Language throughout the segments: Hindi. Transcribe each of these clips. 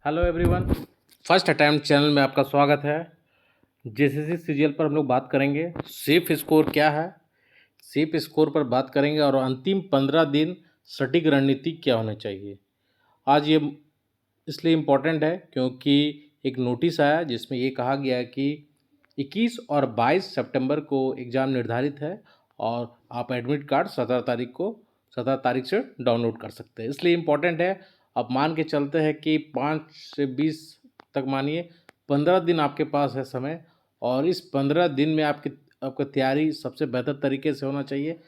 Hello everyone, first attempt channel में आपका स्वागत है। जेसीसी सीजीएल पर हम लोग बात करेंगे। सेफ स्कोर क्या है, सेफ स्कोर पर बात करेंगे और अंतिम 15 दिन सटीक रणनीति क्या होनी चाहिए। आज ये इसलिए इम्पोर्टेंट है क्योंकि एक नोटिस आया जिसमें ये कहा गया है कि 21 और 22 सितंबर को एग्ज़ाम निर्धारित है और आप एडमिट कार्ड 17 तारीख से डाउनलोड कर सकते हैं। इसलिए इम्पोर्टेंट है। अब मान के चलते हैं कि 5 से 20 तक, मानिए 15 दिन आपके पास है समय, और इस 15 दिन में आपका तैयारी सबसे बेहतर तरीके से होना चाहिए।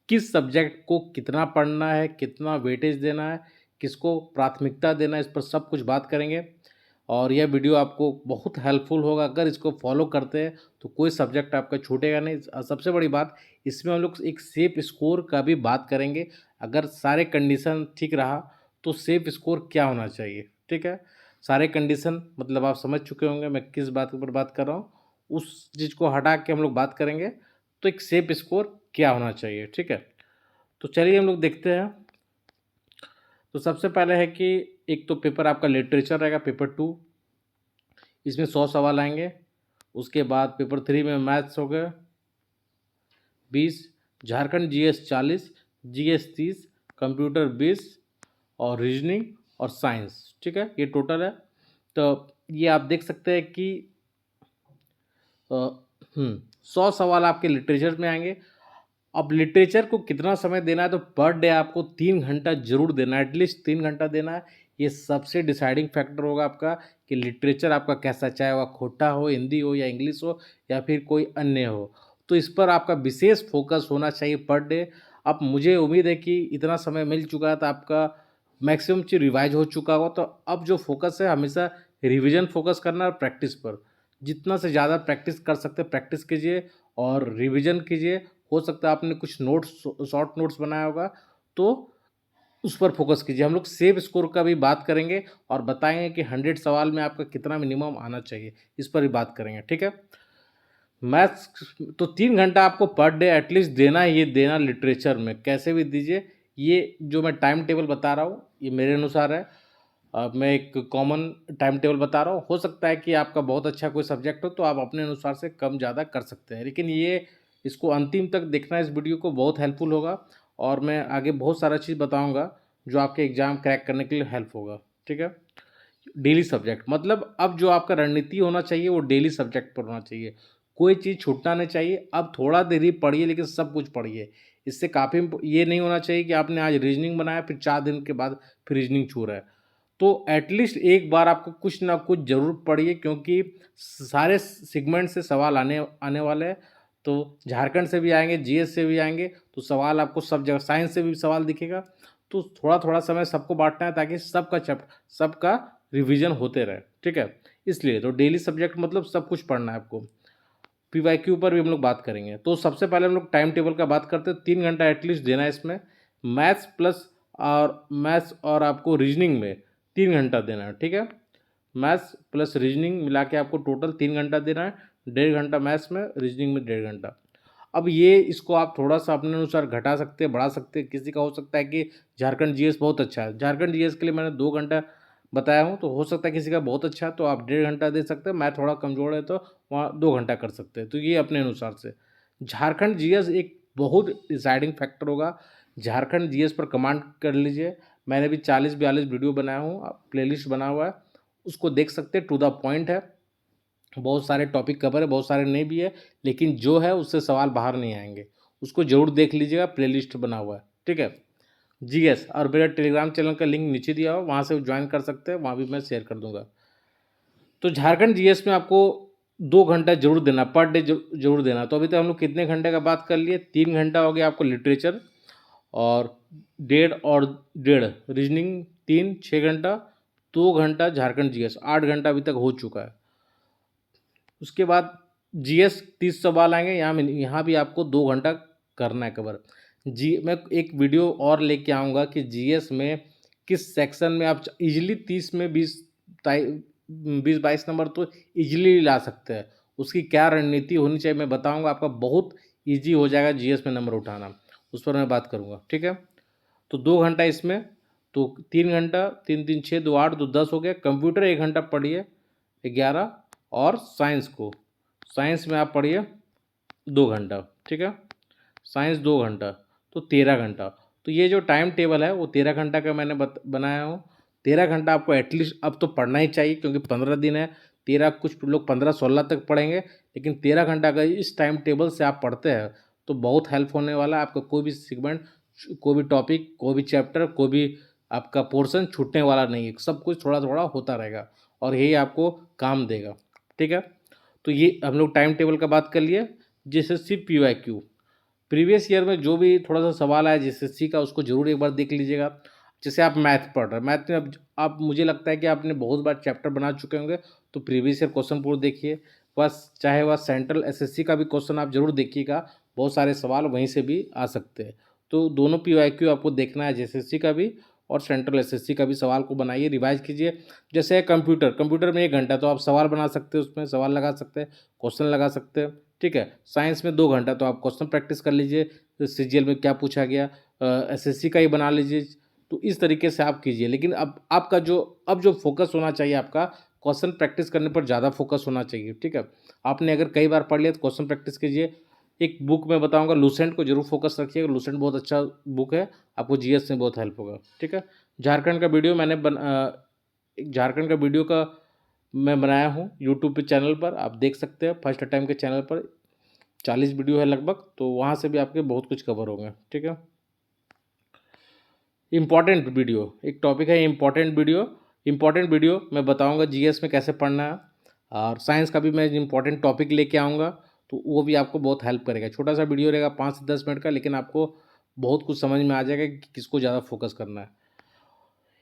किस सब्जेक्ट को कितना पढ़ना है, कितना वेटेज देना है, किसको प्राथमिकता देना है, इस पर सब कुछ बात करेंगे। और यह वीडियो आपको बहुत हेल्पफुल होगा। अगर इसको फॉलो करते हैं तो कोई सब्जेक्ट आपका छूटेगा नहीं। सबसे बड़ी बात, इसमें हम लोग एक सेफ स्कोर का भी बात करेंगे। अगर सारे कंडीशन ठीक रहा तो सेफ स्कोर क्या होना चाहिए। ठीक है, सारे कंडीशन मतलब आप समझ चुके होंगे मैं किस बात पर बात कर रहा हूँ। उस चीज़ को हटा के हम लोग बात करेंगे तो एक सेफ स्कोर क्या होना चाहिए। ठीक है, तो चलिए हम लोग देखते हैं। तो सबसे पहले है कि एक तो पेपर आपका लिटरेचर रहेगा, पेपर 2, इसमें 100 सवाल आएंगे। उसके बाद पेपर 3 में मैथ्स हो गया 20, झारखंड जीएस 40, जीएस 30, कंप्यूटर 20 और रीजनिंग और साइंस। ठीक है, ये टोटल है। तो ये आप देख सकते हैं कि 100 सवाल आपके लिटरेचर में आएंगे। अब लिटरेचर को कितना समय देना है, तो पर डे आपको 3 घंटा जरूर देना है, एटलीस्ट 3 घंटा देना है। ये सबसे डिसाइडिंग फैक्टर होगा आपका कि लिटरेचर आपका कैसा, चाहे वह खोटा हो, हिंदी हो या इंग्लिश हो या फिर कोई अन्य हो। तो इस पर आपका विशेष फोकस होना चाहिए पर डे। अब मुझे उम्मीद है कि इतना समय मिल चुका है तो आपका मैक्सिमम चीज़ रिवाइज हो चुका होगा। तो अब जो फोकस है हमेशा रिवीजन फोकस करना और प्रैक्टिस पर। जितना से ज़्यादा प्रैक्टिस कर सकते प्रैक्टिस कीजिए और रिवीजन कीजिए। हो सकता है आपने कुछ नोट्स, शॉर्ट नोट्स बनाया होगा तो उस पर फोकस कीजिए। हम लोग सेव स्कोर का भी बात करेंगे और बताएंगे कि 100 सवाल में आपका कितना मिनिमम आना चाहिए, इस पर भी बात करेंगे। ठीक है, मैथ्स तो 3 घंटा आपको पर डे एटलीस्ट देना ही, ये देना लिटरेचर में कैसे भी दीजिए। ये जो मैं टाइम टेबल बता रहा हूँ ये मेरे अनुसार है। मैं एक कॉमन टाइम टेबल बता रहा हूँ। हो सकता है कि आपका बहुत अच्छा कोई सब्जेक्ट हो तो आप अपने अनुसार से कम ज़्यादा कर सकते हैं, लेकिन ये इसको अंतिम तक देखना, इस वीडियो को बहुत हेल्पफुल होगा। और मैं आगे बहुत सारा चीज़ बताऊँगा जो आपके एग्ज़ाम क्रैक करने के लिए हेल्प होगा। ठीक है, डेली सब्जेक्ट मतलब अब जो आपका रणनीति होना चाहिए वो डेली सब्जेक्ट पर होना चाहिए। कोई चीज़ छूटना नहीं चाहिए। अब थोड़ा देर ही पढ़िए लेकिन सब कुछ पढ़िए। इससे काफ़ी ये नहीं होना चाहिए कि आपने आज रीजनिंग बनाया फिर 4 दिन के बाद फिर रीजनिंग छू रहा है। तो एटलीस्ट एक बार आपको कुछ ना कुछ ज़रूर पढ़िए क्योंकि सारे सेगमेंट से सवाल आने आने वाले हैं। तो झारखंड से भी आएंगे, जीएस से भी आएंगे, तो सवाल आपको सब जगह, साइंस से भी सवाल दिखेगा। तो थोड़ा थोड़ा समय सबको बांटना है ताकि सबका रिवीजन होते रहे। ठीक है, इसलिए तो डेली सब्जेक्ट मतलब सब कुछ पढ़ना है आपको। पीवाईक्यू पर भी हम लोग बात करेंगे। तो सबसे पहले हम लोग टाइम टेबल का बात करते हैं। 3 घंटा एटलीस्ट देना है इसमें। मैथ्स और आपको रीजनिंग में 3 घंटा देना है। ठीक है, मैथ्स प्लस रीजनिंग मिला के आपको टोटल 3 घंटा देना है। 1.5 घंटा मैथ्स में, रीजनिंग में 1.5 घंटा। अब ये इसको आप थोड़ा सा अपने अनुसार घटा सकते हैं, बढ़ा सकते हैं। किसी का हो सकता है कि झारखंड जीएस बहुत अच्छा है, झारखंड जीएस के लिए मैंने 2 घंटा बताया हूँ, तो हो सकता है किसी का बहुत अच्छा है तो आप 1.5 घंटा दे सकते हैं। मैं थोड़ा कमज़ोर है तो वहाँ 2 घंटा कर सकते हैं। तो ये अपने अनुसार से। झारखंड जीएस एक बहुत डिसाइडिंग फैक्टर होगा। झारखंड जीएस पर कमांड कर लीजिए। मैंने भी 40-42 वीडियो बनाया हूँ, प्लेलिस्ट बना हुआ है, उसको देख सकते हैं। टू द पॉइंट है, बहुत सारे टॉपिक कवर है, बहुत सारे नहीं भी है, लेकिन जो है उससे सवाल बाहर नहीं आएंगे। उसको जरूर देख लीजिएगा, प्लेलिस्ट बना हुआ है। ठीक है, जीएस और मेरा टेलीग्राम चैनल का लिंक नीचे दिया हो, वहाँ से ज्वाइन कर सकते हैं, वहाँ भी मैं शेयर कर दूंगा। तो झारखंड जीएस में आपको 2 घंटा जरूर देना, पर डे जरूर देना। तो अभी तक हम लोग कितने घंटे का बात कर लिए? 3 घंटा हो गया आपको लिटरेचर, और 1.5 रीजनिंग, 6 घंटा, 2 घंटा झारखंड जीएस, 8 घंटा अभी तक हो चुका है। उसके बाद जीएस 30 सवाल आएंगे, यहाँ भी आपको 2 घंटा करना है कवर। मैं एक वीडियो और लेके आऊँगा कि जीएस में किस सेक्शन में आप इजीली 30 में 20-22 नंबर तो इजीली ला सकते हैं। उसकी क्या रणनीति होनी चाहिए मैं बताऊंगा, आपका बहुत इजी हो जाएगा जीएस में नंबर उठाना, उस पर मैं बात करूंगा। ठीक है, तो 2 घंटा इसमें, तो 3 घंटा, 3 3 6 2 8 2 10 हो गया। कंप्यूटर 1 घंटा पढ़िए 11, और साइंस में आप पढ़िए 2 घंटा, ठीक है। साइंस 2 घंटा, तो 13 घंटा। तो ये जो टाइम टेबल है वो 13 घंटा का मैंने बनाया हूँ। 13 घंटा आपको एटलीस्ट अब तो पढ़ना ही चाहिए, क्योंकि 15 दिन है। 13, कुछ लोग 15-16 तक पढ़ेंगे, लेकिन 13 घंटा अगर इस टाइम टेबल से आप पढ़ते हैं तो बहुत हेल्प होने वाला है। आपका कोई भी सेगमेंट, कोई भी टॉपिक, कोई भी चैप्टर, कोई भी आपका पोर्शन छूटने वाला नहीं है। सब कुछ थोड़ा थोड़ा होता रहेगा और यही आपको काम देगा, ठीक है। तो ये हम लोग टाइम टेबल का बात कर लिए। जीएसएससी पीवाईक्यू, प्रीवियस ईयर में जो भी थोड़ा सा सवाल आया जीएसएससी का, उसको जरूर एक बार देख लीजिएगा। जैसे आप मैथ पढ़ रहे हैं, मैथ में अब आप, मुझे लगता है कि आपने बहुत बार चैप्टर बना चुके होंगे, तो प्रीवियस ईयर क्वेश्चन पूरा देखिए। बस चाहे वह सेंट्रल एसएससी का भी क्वेश्चन आप जरूर देखिएगा, बहुत सारे सवाल वहीं से भी आ सकते हैं। तो दोनों पीवाईक्यू आपको देखना है, जीएसएससी का भी और सेंट्रल एसएससी का भी। सवाल को बनाइए, रिवाइज कीजिए। जैसे कंप्यूटर में 1 घंटा, तो आप सवाल बना सकते हैं, उसमें सवाल लगा सकते हैं, क्वेश्चन लगा सकते हैं, ठीक है। साइंस में 2 घंटा, तो आप क्वेश्चन प्रैक्टिस कर लीजिए, सीजीएल में क्या पूछा गया, एसएससी का ही बना लीजिए। तो इस तरीके से आप कीजिए। लेकिन अब आपका जो फोकस होना चाहिए, आपका क्वेश्चन प्रैक्टिस करने पर ज़्यादा फोकस होना चाहिए, ठीक है। आपने अगर कई बार पढ़ लिया तो क्वेश्चन प्रैक्टिस कीजिए। एक बुक मैं बताऊंगा, लूसेंट को जरूर फोकस रखिएगा। लूसेंट बहुत अच्छा बुक है, आपको जीएस में बहुत हेल्प होगा, ठीक है। झारखंड का वीडियो मैंने एक झारखंड का वीडियो का मैं बनाया हूँ यूट्यूब पे चैनल पर, आप देख सकते हैं। फर्स्ट टाइम के चैनल पर 40 वीडियो है लगभग, तो वहाँ से भी आपके बहुत कुछ कवर होंगे, ठीक है। इम्पॉर्टेंट वीडियो, एक टॉपिक है इम्पॉर्टेंट वीडियो मैं बताऊंगा जीएस में कैसे पढ़ना है। और साइंस का भी मैं इम्पॉर्टेंट टॉपिक लेके आऊँगा, तो वो भी आपको बहुत हेल्प करेगा। छोटा सा वीडियो रहेगा 5 से 10 मिनट का, लेकिन आपको बहुत कुछ समझ में आ जाएगा कि किसको ज़्यादा फोकस करना है।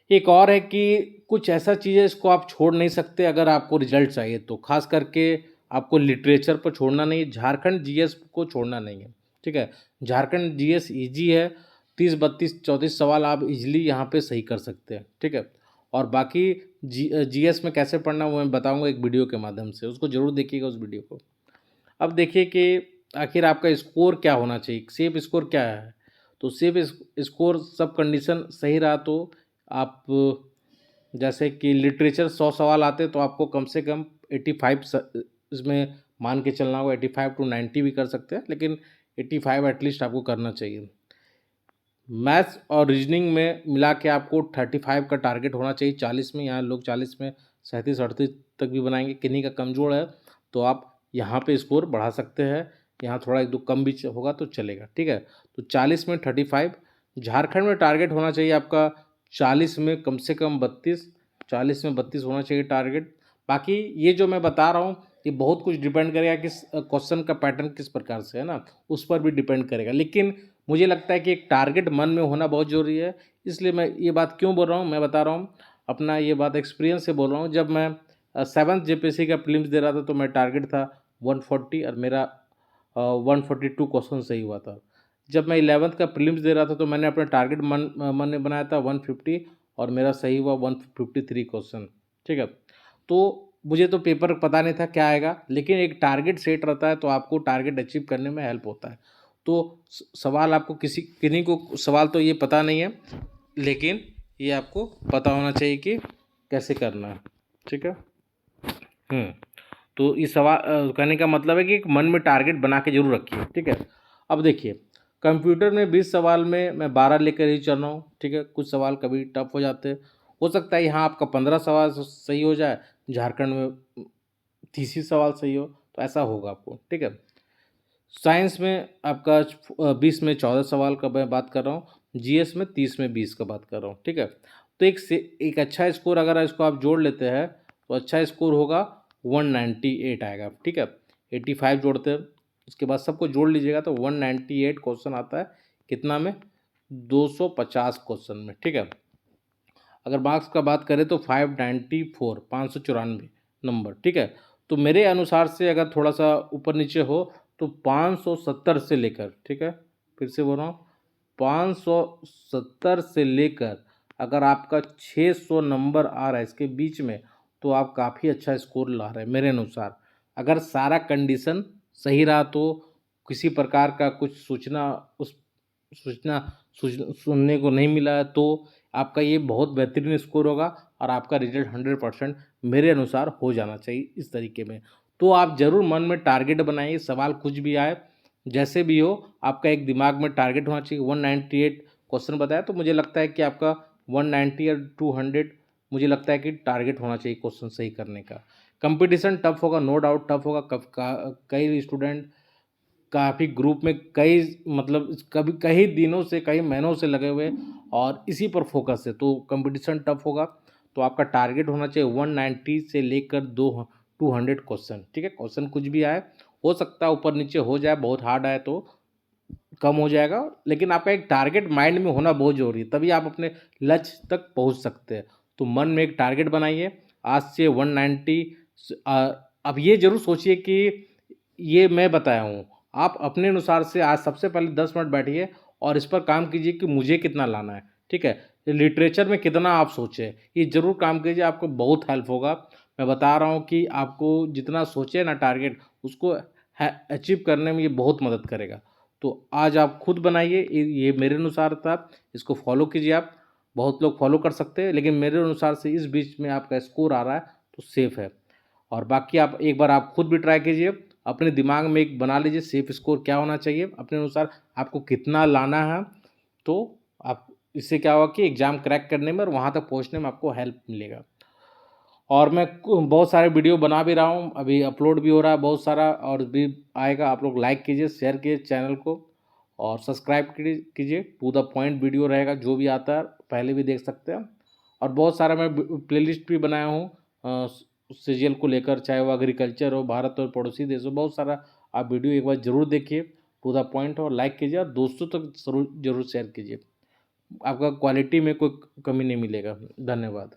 एक और है कि कुछ ऐसा चीज़ है इसको आप छोड़ नहीं सकते अगर आपको रिजल्ट चाहिए तो। खास करके आपको लिटरेचर पर छोड़ना नहीं है, झारखंड जीएस को छोड़ना नहीं है, ठीक है। झारखंड जीएस इजी है, 30 32 34 सवाल आप इजीली यहाँ पे सही कर सकते हैं, ठीक है। और बाकी जीएस में कैसे पढ़ना वो मैं बताऊंगा एक वीडियो के माध्यम से, उसको जरूर देखिएगा उस वीडियो को। अब देखिए कि आखिर आपका स्कोर क्या होना चाहिए, सेफ स्कोर क्या है। तो सेफ स्कोर सब कंडीशन सही रहा तो आप, जैसे कि लिटरेचर 100 सवाल आते तो आपको कम से कम 85 इसमें मान के चलना होगा। 85 to 90 भी कर सकते हैं, लेकिन 85 एटलीस्ट आपको करना चाहिए। मैथ्स और रीजनिंग में मिला के आपको 35 का टारगेट होना चाहिए। 40 में, यहाँ लोग 40 में 37 38 तक भी बनाएंगे। किन्हीं का कमज़ोर है तो आप यहाँ पे स्कोर बढ़ा सकते हैं, यहाँ थोड़ा 1 2 कम भी होगा तो चलेगा, ठीक है। तो 40 में 35। झारखंड में टारगेट होना चाहिए आपका 40 में कम से कम 32, 40 में 32 होना चाहिए टारगेट। बाकी ये जो मैं बता रहा हूँ ये बहुत कुछ डिपेंड करेगा किस क्वेश्चन का पैटर्न किस प्रकार से है ना, उस पर भी डिपेंड करेगा। लेकिन मुझे लगता है कि एक टारगेट मन में होना बहुत ज़रूरी है। इसलिए मैं ये बात क्यों बोल रहा हूँ, मैं बता रहा हूँ अपना ये बात एक्सपीरियंस से बोल रहा हूँ। जब मैं 7th जेपीएससी का प्रीलिम्स दे रहा था तो मेरा टारगेट था 140 और मेरा 142 क्वेश्चन सही हुआ था। जब मैं 11th का प्रीलिम्स दे रहा था तो मैंने अपना टारगेट मन में बनाया था 150 और मेरा सही हुआ 153 क्वेश्चन, ठीक है। तो मुझे तो पेपर पता नहीं था क्या आएगा, लेकिन एक टारगेट सेट रहता है तो आपको टारगेट अचीव करने में हेल्प होता है। तो सवाल आपको किन्हीं को सवाल तो ये पता नहीं है, लेकिन ये आपको पता होना चाहिए कि कैसे करना है, ठीक है। तो इस सवाल कहने का मतलब है कि एक मन में टारगेट बना के जरूर रखिए, ठीक है। अब देखिए कंप्यूटर में 20 सवाल में मैं 12 लेकर ही चल रहा हूँ, ठीक है। कुछ सवाल कभी टफ हो जाते हैं, हो सकता है यहाँ आपका 15 सवाल सही हो जाए, झारखंड में 30 ही सवाल सही हो, तो ऐसा होगा आपको, ठीक है। साइंस में आपका 20 में 14 सवाल का मैं बात कर रहा हूँ, जीएस में 30 में 20 का बात कर रहा हूँ, ठीक है। तो एक अच्छा स्कोर अगर इसको आप जोड़ लेते हैं तो अच्छा स्कोर होगा 198 आएगा, ठीक है। 85 जोड़ते हैं, उसके बाद सबको जोड़ लीजिएगा तो 198 क्वेश्चन आता है कितना में, 250 क्वेश्चन में, ठीक है। अगर मार्क्स का बात करें तो 594 594 नंबर, ठीक है। तो मेरे अनुसार से अगर थोड़ा सा ऊपर नीचे हो तो 570 से लेकर, ठीक है, फिर से बोल रहा हूँ 570 से लेकर अगर आपका 600 नंबर आ रहा है इसके बीच में, तो आप काफ़ी अच्छा स्कोर ला रहे हैं मेरे अनुसार। अगर सारा कंडीशन सही रहा तो किसी प्रकार का कुछ सूचना सुनने को नहीं मिला है तो आपका ये बहुत बेहतरीन स्कोर होगा और आपका रिजल्ट 100% मेरे अनुसार हो जाना चाहिए इस तरीके में। तो आप ज़रूर मन में टारगेट बनाइए, सवाल कुछ भी आए, जैसे भी हो, आपका एक दिमाग में टारगेट होना चाहिए। 198 क्वेश्चन बताया, तो मुझे लगता है कि आपका 190 या 200 मुझे लगता है कि टारगेट होना चाहिए क्वेश्चन सही करने का। कंपटीशन टफ होगा, नो डाउट टफ होगा। कई स्टूडेंट काफ़ी ग्रुप में कई मतलब कभी कई दिनों से कई महीनों से लगे हुए और इसी पर फोकस है, तो कंपटीशन टफ होगा। तो आपका टारगेट होना चाहिए 190 से लेकर 200 क्वेश्चन। ठीक है, क्वेश्चन कुछ भी आए, हो सकता है ऊपर नीचे हो जाए, बहुत हार्ड आए तो कम हो जाएगा, लेकिन आपका एक टारगेट माइंड में होना बहुत ज़रूरी है, तभी आप अपने लक्ष्य तक पहुंच सकते हैं। तो मन में एक टारगेट बनाइए आज से 190। अब ये ज़रूर सोचिए कि ये मैं बताया हूँ, आप अपने अनुसार से आज सबसे पहले 10 मिनट बैठिए और इस पर काम कीजिए कि मुझे कितना लाना है। ठीक है, लिटरेचर में कितना आप सोचें, ये ज़रूर काम कीजिए, आपको बहुत हेल्प होगा। मैं बता रहा हूँ कि आपको जितना सोचे ना टारगेट, उसको अचीव करने में ये बहुत मदद करेगा। तो आज आप खुद बनाइए, ये मेरे अनुसार था, इसको फॉलो कीजिए आप। बहुत लोग फॉलो कर सकते हैं, लेकिन मेरे अनुसार से इस बीच में आपका स्कोर आ रहा है तो सेफ़ है। और बाकी आप एक बार आप खुद भी ट्राई कीजिए, अपने दिमाग में एक बना लीजिए सेफ स्कोर क्या होना चाहिए अपने अनुसार, आपको कितना लाना है। तो आप इससे क्या होगा कि एग्ज़ाम क्रैक करने में और वहाँ तक पहुँचने में आपको हेल्प मिलेगा। और मैं बहुत सारे वीडियो बना भी रहा हूँ, अभी अपलोड भी हो रहा है बहुत सारा, और भी आएगा। आप लोग लाइक कीजिए, शेयर कीजिए चैनल को और सब्सक्राइब कीजिए। टू द पॉइंट वीडियो रहेगा, जो भी आता है पहले भी देख सकते हैं। और बहुत सारा मैं प्लेलिस्ट भी बनाया हूँ सीरियल को लेकर, चाहे वो एग्रीकल्चर हो, भारत और पड़ोसी देश हो, बहुत सारा। आप वीडियो एक बार ज़रूर देखिए, टू द पॉइंट हो, लाइक कीजिए और दोस्तों तक जरूर शेयर कीजिए। आपका क्वालिटी में कोई कमी नहीं मिलेगा। धन्यवाद।